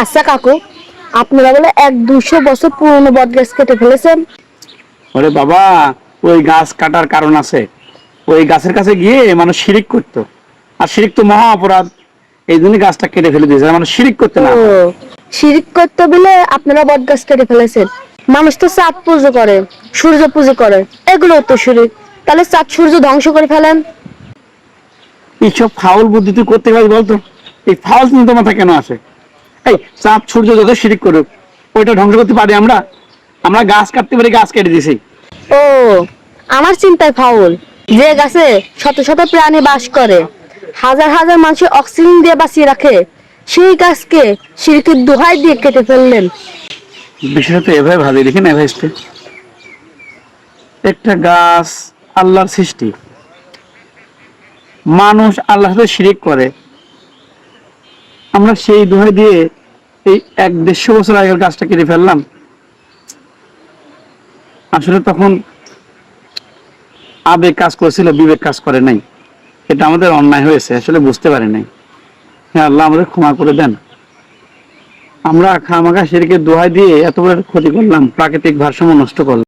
আচ্ছা কাকু, আপনারা বলে 100-200 বছর পুরনো বট গাছ কেটে ফেলেছেন। ওরে বাবা, ওই গাছ কাটার কারণ আছে। ওই গাছের কাছে গিয়ে মানুষ শিরিক করতো, আর শিরিক তো মহা অপরাধ। এই জন্য গাছটা কেটে ফেলে দিয়েছে, মানুষ শিরিক করতে ও, না পারে। শিরিক করতে বলে আপনারা বট গাছ কেটে ফেলেছেন। মানুষ তো চাঁদ পুজো করে, সূর্য পুজো করে, এগুলো তো শিরিক। তাহলে চাঁদ সূর্য ধ্বংস করে ফেলেন। এইসব ফাউল বুদ্ধি তুই করতে পারিস বলতো? এই ফাউল চিন্তা মাথা কেন আসে? এই চাঁদ সূর্য যত শিরিক করুক, ওইটা ধ্বংস করতে পারি আমরা? আমরা গাছ কাটতে পারি, গাছ কেটে দিছি। ও, আমার চিন্তায় ফাউল। যে গাছে শত শত প্রাণী বাস করে, হাজার হাজার মানুষের অক্সিজেন দিয়ে বাঁচিয়ে রাখে, সেই গাছকে শিরকের দোহাই দিয়ে কেটে ফেললেন। বিষয়টা তো এভাবে ভাবি, দেখি না এভাবে। একটা গাছ আল্লাহর সৃষ্টি, মানুষ আল্লাহর সাথে শিরিক করে, আমরা সেই দোহাই দিয়ে এই 100-150 বছর আগের গাছটা কেটে ফেললাম। আসলে তখন আবেগ কাজ করেছিল, বিবেক কাজ করে নাই। এটা আমাদের অন্যায় হয়েছে, আসলে বুঝতে পারি নাই। হ্যাঁ, আল্লাহ আমাদের ক্ষমা করে দেন। আমরা খামাখা শিরকের দোহাই দিয়ে এত বড় ক্ষতি করলাম, প্রাকৃতিক ভারসাম্য নষ্ট করলাম।